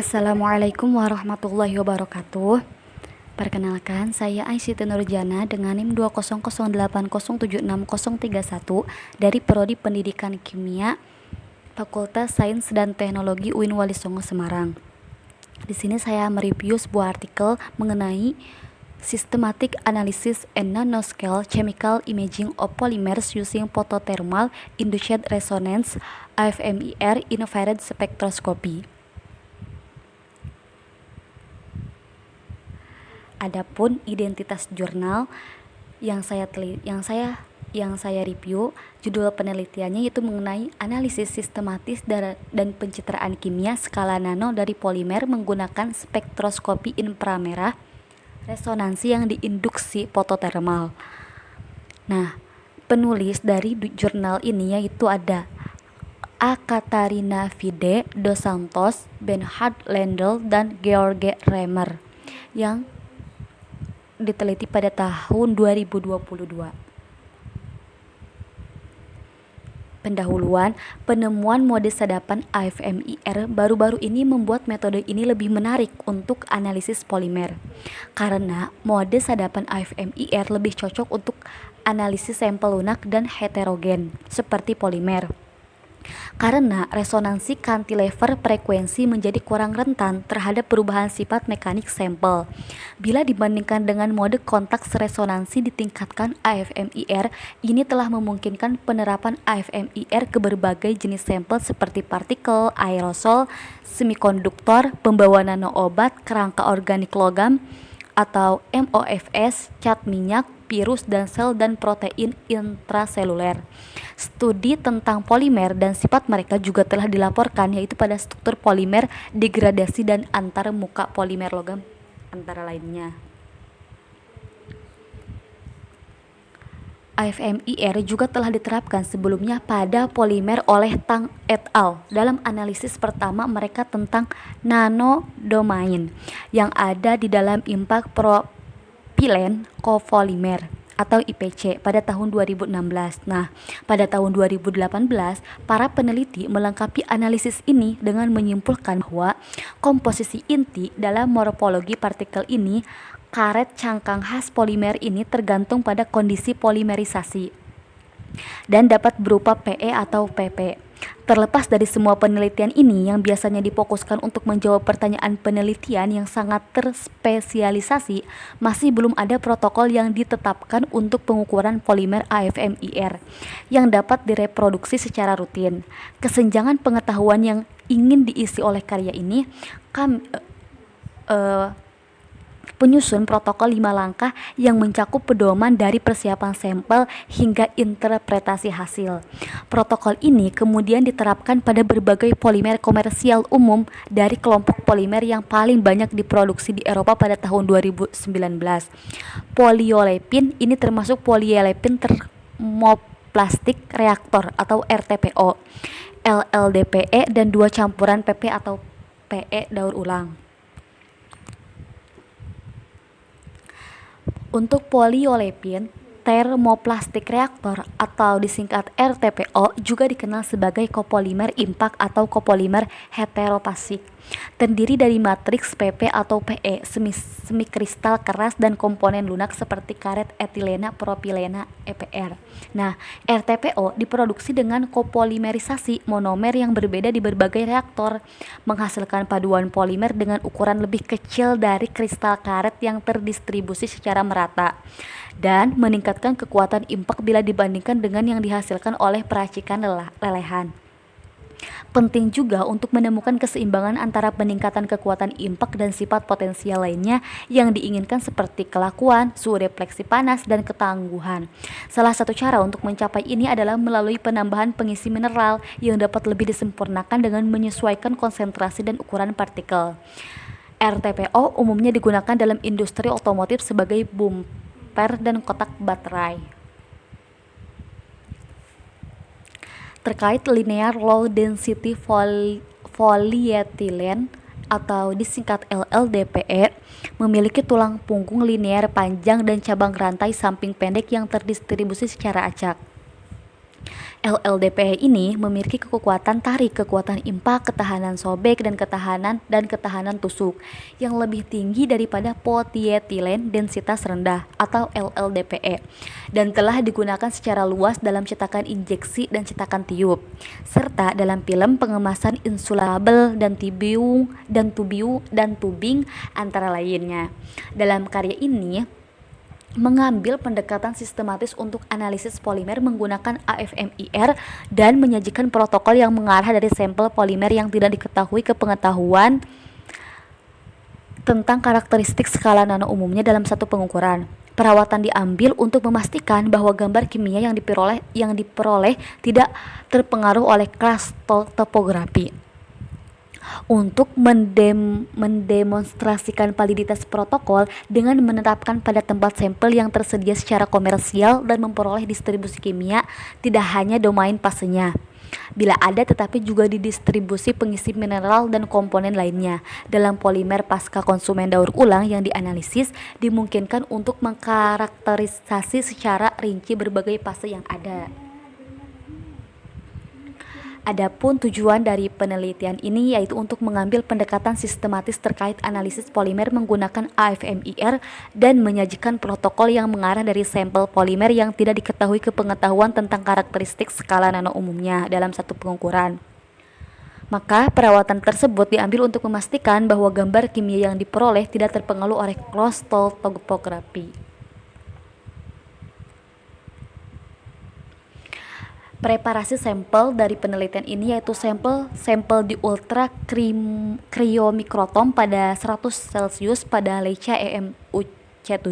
Assalamualaikum warahmatullahi wabarakatuh. Perkenalkan, saya Aisyah Nurjana dengan NIM 20080763031 dari Prodi Pendidikan Kimia, Fakultas Sains dan Teknologi UIN Wali Songo Semarang. Di sini saya mereview sebuah artikel mengenai Systematic Analysis and Nanoscale Chemical Imaging of Polymers Using Photothermal Induced Resonance (AFMIR) Infrared Spectroscopy. Adapun identitas jurnal yang saya review, judul penelitiannya yaitu mengenai analisis sistematis dan pencitraan kimia skala nano dari polimer menggunakan spektroskopi inframerah resonansi yang diinduksi fototermal. Nah, penulis dari jurnal ini yaitu ada A. Katarina Fide, Dos Santos, Bernhard Lendl, dan George Remer yang diteliti pada tahun 2022. Pendahuluan, penemuan mode sadapan AFMIR baru-baru ini membuat metode ini lebih menarik untuk analisis polimer. Karena mode sadapan AFMIR lebih cocok untuk analisis sampel lunak dan heterogen seperti polimer. Karena resonansi cantilever frekuensi menjadi kurang rentan terhadap perubahan sifat mekanik sampel. Bila dibandingkan dengan mode kontaks resonansi ditingkatkan AFMIR, ini telah memungkinkan penerapan AFMIR ke berbagai jenis sampel seperti partikel, aerosol, semikonduktor, pembawa nano obat, kerangka organik logam atau MOFS, cat minyak, virus dan sel dan protein intraseluler. Studi tentang polimer dan sifat mereka juga telah dilaporkan, yaitu pada struktur polimer, degradasi dan antar muka polimer logam antara lainnya. AFMIR juga telah diterapkan sebelumnya pada polimer oleh Tang et al. Dalam analisis pertama mereka tentang nanodomain yang ada di dalam impak propilen copolymer atau IPC pada tahun 2016. Nah, pada tahun 2018, para peneliti melengkapi analisis ini dengan menyimpulkan bahwa komposisi inti dalam morfologi partikel ini, karet cangkang khas polimer ini tergantung pada kondisi polimerisasi dan dapat berupa PE atau PP. Terlepas dari semua penelitian ini yang biasanya difokuskan untuk menjawab pertanyaan penelitian yang sangat terspesialisasi, masih belum ada protokol yang ditetapkan untuk pengukuran polimer AFMIR yang dapat direproduksi secara rutin. Kesenjangan pengetahuan yang ingin diisi oleh karya ini penyusun protokol 5 langkah yang mencakup pedoman dari persiapan sampel hingga interpretasi hasil. Protokol ini kemudian diterapkan pada berbagai polimer komersial umum dari kelompok polimer yang paling banyak diproduksi di Eropa pada tahun 2019. Poliolepin ini termasuk polielepin termoplastik reaktor atau RTPO, LLDPE, dan 2 campuran PP atau PE daur ulang. Untuk poliolepin termoplastik reaktor atau disingkat RTPO juga dikenal sebagai kopolimer impak atau kopolimer heteropasik, terdiri dari matriks PP atau PE, semikristal keras dan komponen lunak seperti karet etilena propilena EPR. Nah, RTPO diproduksi dengan kopolimerisasi monomer yang berbeda di berbagai reaktor, menghasilkan paduan polimer dengan ukuran lebih kecil dari kristal karet yang terdistribusi secara merata dan meningkatkan kekuatan impak bila dibandingkan dengan yang dihasilkan oleh peracikan lelehan. Penting juga untuk menemukan keseimbangan antara peningkatan kekuatan impak dan sifat potensial lainnya yang diinginkan seperti kelakuan, suhu refleksi panas, dan ketangguhan. Salah satu cara untuk mencapai ini adalah melalui penambahan pengisi mineral yang dapat lebih disempurnakan dengan menyesuaikan konsentrasi dan ukuran partikel. RTPO umumnya digunakan dalam industri otomotif sebagai bumper dan kotak baterai. Terkait linear low density polyethylene atau disingkat LLDPE, memiliki tulang punggung linear panjang dan cabang rantai samping pendek yang terdistribusi secara acak. LLDPE ini memiliki kekuatan tarik, kekuatan impak, ketahanan sobek, dan ketahanan tusuk yang lebih tinggi daripada polyethylene densitas rendah atau LLDPE dan telah digunakan secara luas dalam cetakan injeksi dan cetakan tiup serta dalam film pengemasan insulabel dan tubing antara lainnya. Dalam karya ini mengambil pendekatan sistematis untuk analisis polimer menggunakan AFMIR dan menyajikan protokol yang mengarah dari sampel polimer yang tidak diketahui ke pengetahuan tentang karakteristik skala nano umumnya dalam satu pengukuran. Perawatan diambil untuk memastikan bahwa gambar kimia yang diperoleh tidak terpengaruh oleh kelas topografi. Untuk mendemonstrasikan validitas protokol dengan menetapkan pada tempat sampel yang tersedia secara komersial dan memperoleh distribusi kimia tidak hanya domain fasenya, bila ada, tetapi juga di distribusi pengisi mineral dan komponen lainnya. Dalam polimer pasca konsumen daur ulang yang dianalisis, dimungkinkan untuk mengkarakterisasi secara rinci berbagai fase yang ada. Adapun tujuan dari penelitian ini yaitu untuk mengambil pendekatan sistematis terkait analisis polimer menggunakan AFMIR dan menyajikan protokol yang mengarah dari sampel polimer yang tidak diketahui ke pengetahuan tentang karakteristik skala nano umumnya dalam satu pengukuran. Maka perawatan tersebut diambil untuk memastikan bahwa gambar kimia yang diperoleh tidak terpengaruh oleh cross topografi. Preparasi sampel dari penelitian ini yaitu sampel di ultra kriomikrotom pada 100 Celcius pada Leica EM C7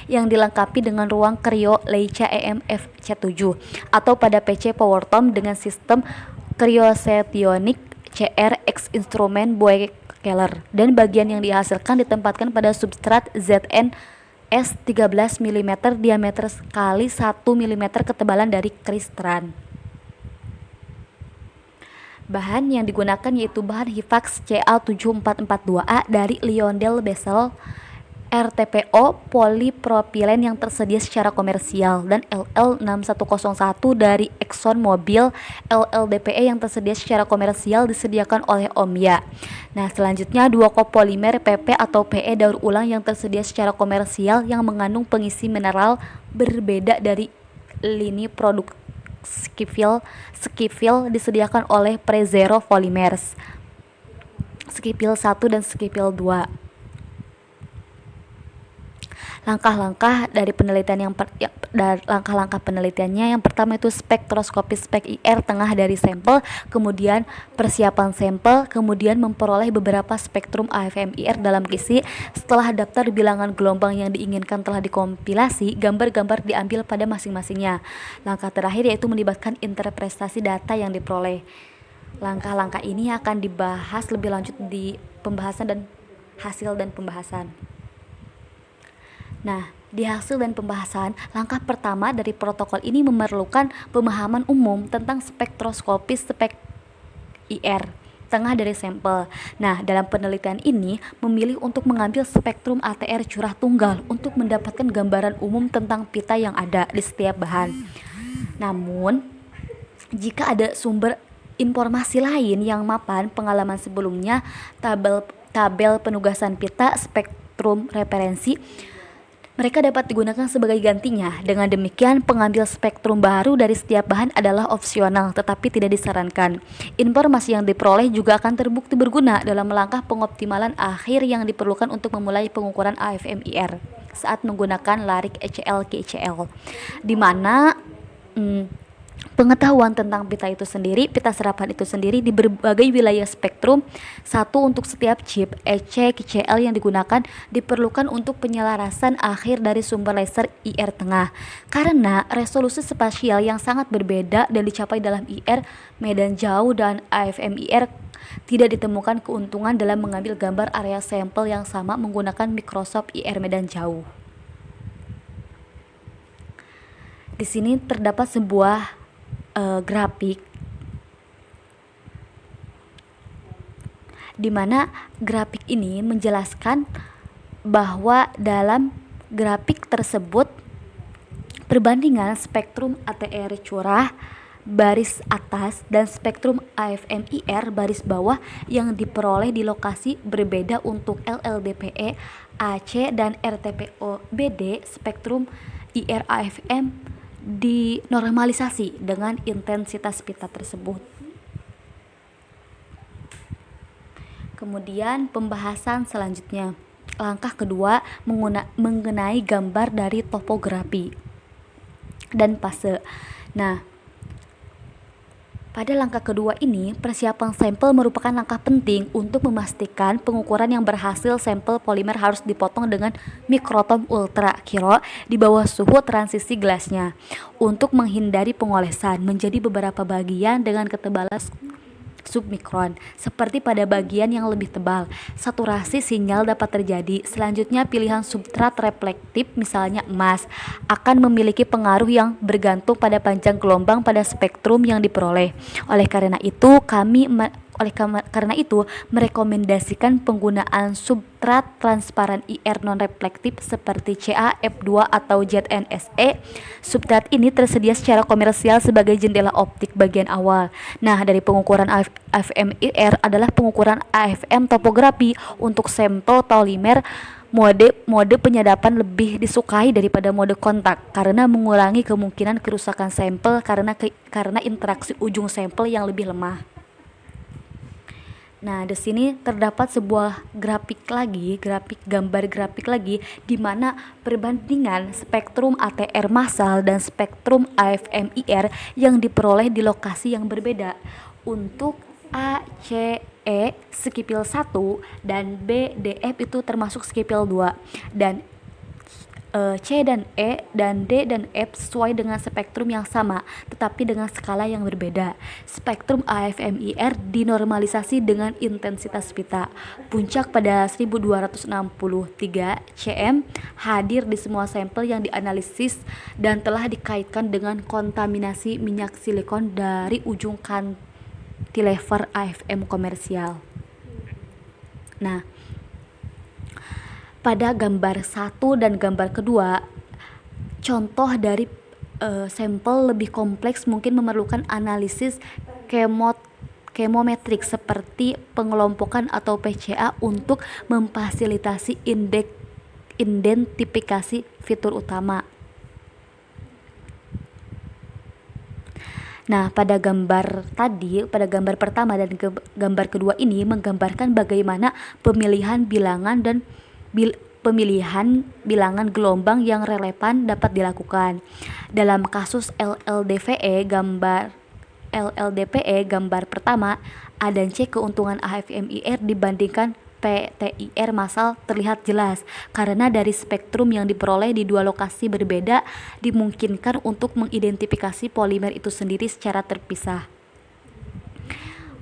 yang dilengkapi dengan ruang krio Leica EM FC7 atau pada PC Powertom dengan sistem cryosetionik CR X instrumen Boeckler, dan bagian yang dihasilkan ditempatkan pada substrat ZN S13 mm diameter kali 1 mm ketebalan dari kristran. Bahan yang digunakan yaitu bahan HIFAX CA7442A dari LyondellBasell, RTPO polipropilen yang tersedia secara komersial, dan LL6101 dari ExxonMobil, LLDPE yang tersedia secara komersial disediakan oleh Omya. Nah, selanjutnya dua kopolimer PP atau PE daur ulang yang tersedia secara komersial yang mengandung pengisi mineral berbeda dari lini produk Skifil disediakan oleh Prezero Polymers, Skifil 1 dan Skifil 2. Langkah-langkah penelitiannya yang pertama itu spektroskopi spek IR tengah dari sampel, kemudian persiapan sampel, kemudian memperoleh beberapa spektrum AFMIR dalam kisi. Setelah daftar bilangan gelombang yang diinginkan telah dikompilasi, gambar-gambar diambil pada masing-masingnya. Langkah terakhir yaitu melibatkan interpretasi data yang diperoleh. Langkah-langkah ini akan dibahas lebih lanjut di pembahasan dan hasil dan pembahasan. Nah, di hasil dan pembahasan, langkah pertama dari protokol ini memerlukan pemahaman umum tentang spektroskopi spek IR tengah dari sampel. Nah, dalam penelitian ini memilih untuk mengambil spektrum ATR curah tunggal untuk mendapatkan gambaran umum tentang pita yang ada di setiap bahan. Namun, jika ada sumber informasi lain yang mapan pengalaman sebelumnya, tabel penugasan pita, spektrum referensi, mereka dapat digunakan sebagai gantinya. Dengan demikian, pengambil spektrum baru dari setiap bahan adalah opsional tetapi tidak disarankan. Informasi yang diperoleh juga akan terbukti berguna dalam langkah pengoptimalan akhir yang diperlukan untuk memulai pengukuran AFMIR saat menggunakan larik ECL ke ICL, di mana pengetahuan tentang pita serapan itu sendiri di berbagai wilayah spektrum. Satu untuk setiap chip EC-QCL yang digunakan diperlukan untuk penyelarasan akhir dari sumber laser IR tengah. Karena resolusi spasial yang sangat berbeda dan dicapai dalam IR medan jauh dan AFMIR, tidak ditemukan keuntungan dalam mengambil gambar area sampel yang sama menggunakan Microsoft IR medan jauh. Di sini terdapat sebuah grafik di mana grafik ini menjelaskan bahwa dalam grafik tersebut perbandingan spektrum ATR curah baris atas dan spektrum AFM-IR baris bawah yang diperoleh di lokasi berbeda untuk LLDPE, AC, dan RTPO-BD. Spektrum IR AFM dinormalisasi dengan intensitas pita tersebut. Kemudian pembahasan selanjutnya. Langkah kedua mengenai gambar dari topografi dan fase. Nah, pada langkah kedua ini, persiapan sampel merupakan langkah penting untuk memastikan pengukuran yang berhasil. Sampel polimer harus dipotong dengan mikrotom ultra kiro di bawah suhu transisi gelasnya untuk menghindari pengolesan menjadi beberapa bagian dengan ketebalan submikron. Seperti pada bagian yang lebih tebal, saturasi sinyal dapat terjadi. Selanjutnya, pilihan substrat reflektif, misalnya emas, akan memiliki pengaruh yang bergantung pada panjang gelombang pada spektrum yang diperoleh. Oleh karena itu, merekomendasikan penggunaan substrat transparan IR non-reflektif seperti Ca, F2, atau ZNSE. Substrat ini tersedia secara komersial sebagai jendela optik bagian awal. Nah, dari pengukuran AFM IR adalah pengukuran AFM topografi untuk sampel polimer. Mode penyadapan lebih disukai daripada mode kontak karena mengurangi kemungkinan kerusakan sampel karena interaksi ujung sampel yang lebih lemah. Nah, di sini terdapat sebuah grafik gambar grafik lagi di mana perbandingan spektrum ATR massal dan spektrum AFM IR yang diperoleh di lokasi yang berbeda. Untuk A, C, E skipil 1 dan B, D, F itu termasuk skipil 2, dan C dan E dan D dan F sesuai dengan spektrum yang sama tetapi dengan skala yang berbeda. Spektrum AFM-IR dinormalisasi dengan intensitas pita. Puncak pada 1263 cm hadir di semua sampel yang dianalisis dan telah dikaitkan dengan kontaminasi minyak silikon dari ujung cantilever AFM komersial. Nah, pada gambar 1 dan gambar kedua, contoh dari sampel lebih kompleks mungkin memerlukan analisis chemometrik seperti pengelompokan atau PCA untuk memfasilitasi identifikasi fitur utama. Nah, pada gambar pertama dan gambar kedua ini menggambarkan bagaimana pemilihan bilangan gelombang yang relevan dapat dilakukan. Dalam kasus LLDPE gambar pertama, A dan C keuntungan AFM-IR dibandingkan PTIR massal terlihat jelas karena dari spektrum yang diperoleh di dua lokasi berbeda dimungkinkan untuk mengidentifikasi polimer itu sendiri secara terpisah.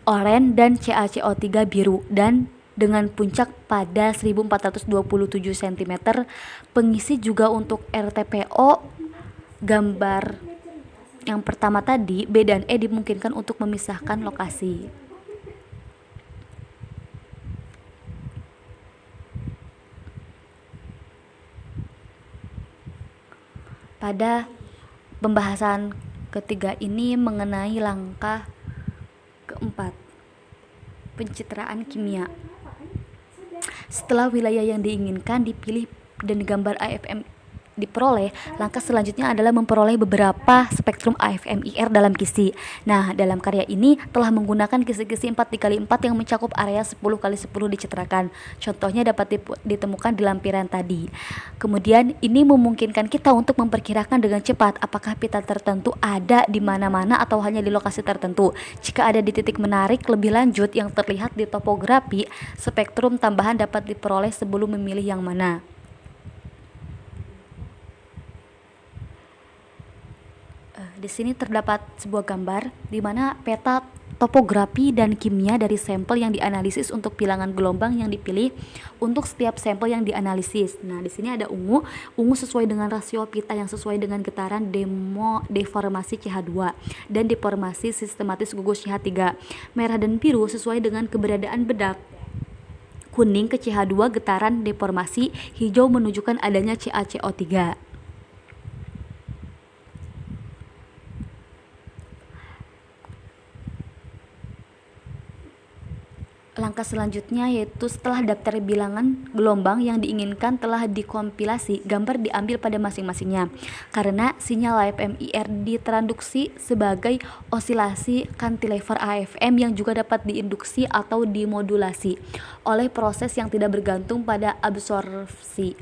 Oranye dan CaCO3 biru dan dengan puncak pada 1427 cm. Pengisi juga untuk RTPO gambar yang pertama tadi, B dan E dimungkinkan untuk memisahkan lokasi. Pada pembahasan ketiga ini mengenai langkah keempat, pencitraan kimia. Setelah wilayah yang diinginkan dipilih dan gambar AFM diperoleh, langkah selanjutnya adalah memperoleh beberapa spektrum AFM-IR dalam kisi. Nah, dalam karya ini telah menggunakan kisi-kisi 4x4 yang mencakup area 10x10 dicitrakan. Contohnya dapat ditemukan di lampiran tadi. Kemudian ini memungkinkan kita untuk memperkirakan dengan cepat apakah pita tertentu ada di mana-mana atau hanya di lokasi tertentu. Jika ada di titik menarik lebih lanjut yang terlihat di topografi, spektrum tambahan dapat diperoleh sebelum memilih yang mana. Di sini terdapat sebuah gambar di mana peta topografi dan kimia dari sampel yang dianalisis untuk bilangan gelombang yang dipilih untuk setiap sampel yang dianalisis. Nah, di sini ada ungu sesuai dengan rasio pita yang sesuai dengan getaran deformasi CH2 dan deformasi sistematis gugus CH3. Merah dan biru sesuai dengan keberadaan bedak. Kuning ke CH2 getaran deformasi, hijau menunjukkan adanya CaCO3. Langkah selanjutnya yaitu setelah daftar bilangan gelombang yang diinginkan telah dikompilasi, gambar diambil pada masing-masingnya. Karena sinyal AFM-IR ditransduksi sebagai osilasi cantilever AFM yang juga dapat diinduksi atau dimodulasi oleh proses yang tidak bergantung pada absorpsi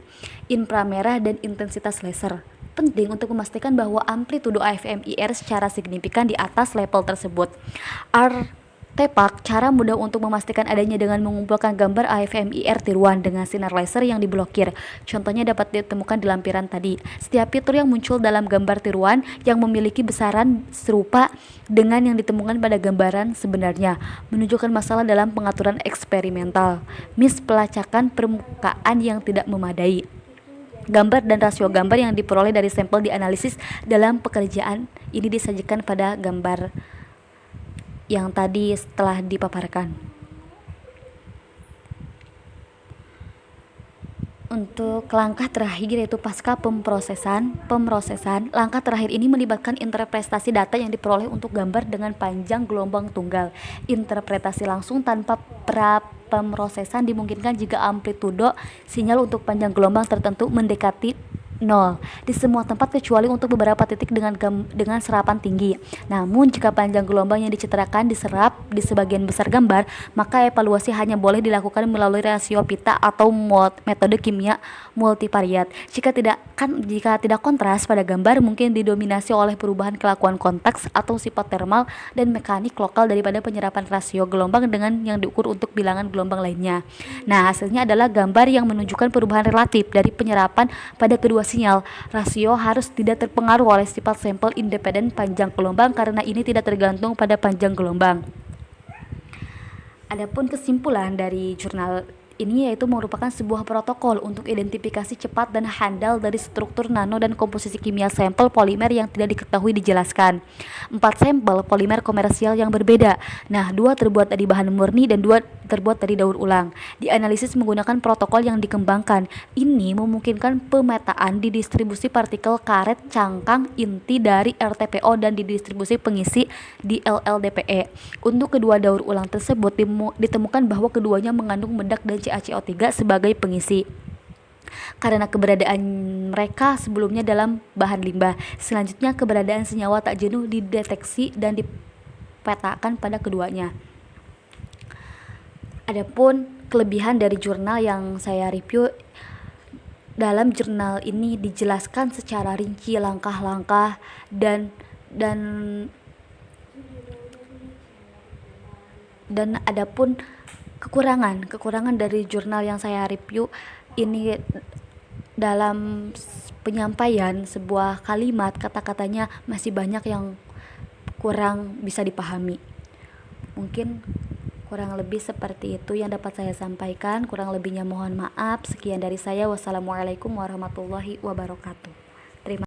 inframerah dan intensitas laser. Penting untuk memastikan bahwa amplitudo AFM-IR secara signifikan di atas level tersebut. Artefak cara mudah untuk memastikan adanya dengan mengumpulkan gambar AFM-IR tiruan dengan sinar laser yang diblokir. Contohnya dapat ditemukan di lampiran tadi. Setiap fitur yang muncul dalam gambar tiruan yang memiliki besaran serupa dengan yang ditemukan pada gambaran sebenarnya menunjukkan masalah dalam pengaturan eksperimental. Pelacakan permukaan yang tidak memadai. Gambar dan rasio gambar yang diperoleh dari sampel dianalisis dalam pekerjaan ini disajikan pada gambar yang tadi setelah dipaparkan. Untuk langkah terakhir yaitu pasca pemrosesan, langkah terakhir ini melibatkan interpretasi data yang diperoleh untuk gambar dengan panjang gelombang tunggal. Interpretasi langsung tanpa pemrosesan dimungkinkan jika amplitudo sinyal untuk panjang gelombang tertentu mendekati 0 di semua tempat kecuali untuk beberapa titik dengan serapan tinggi. Namun jika panjang gelombang yang dicitrakan diserap di sebagian besar gambar, maka evaluasi hanya boleh dilakukan melalui rasio pita atau metode kimia multivariat. Jika tidak kontras pada gambar mungkin didominasi oleh perubahan kelakuan kontaks atau sifat termal dan mekanik lokal daripada penyerapan rasio gelombang dengan yang diukur untuk bilangan gelombang lainnya. Nah, hasilnya adalah gambar yang menunjukkan perubahan relatif dari penyerapan pada kedua sinyal. Rasio harus tidak terpengaruh oleh sifat sampel independen panjang gelombang karena ini tidak tergantung pada panjang gelombang. Adapun kesimpulan dari jurnal ini yaitu merupakan sebuah protokol untuk identifikasi cepat dan handal dari struktur nano dan komposisi kimia sampel polimer yang tidak diketahui dijelaskan. 4 sampel polimer komersial yang berbeda. Nah, 2 terbuat dari bahan murni dan 2 terbuat dari daur ulang. Dianalisis menggunakan protokol yang dikembangkan. Ini memungkinkan pemetaan di distribusi partikel karet cangkang inti dari RTPO dan di distribusi pengisi di LLDPE. Untuk kedua daur ulang tersebut ditemukan bahwa keduanya mengandung bedak dan CaCO3 sebagai pengisi karena keberadaan mereka sebelumnya dalam bahan limbah. Selanjutnya keberadaan senyawa tak jenuh dideteksi dan dipetakan pada keduanya. Adapun kelebihan dari jurnal yang saya review, dalam jurnal ini dijelaskan secara rinci langkah-langkah dan adapun kekurangan dari jurnal yang saya review ini dalam penyampaian sebuah kalimat kata-katanya masih banyak yang kurang bisa dipahami. Mungkin kurang lebih seperti itu yang dapat saya sampaikan. Kurang lebihnya mohon maaf. Sekian dari saya. Wassalamualaikum warahmatullahi wabarakatuh.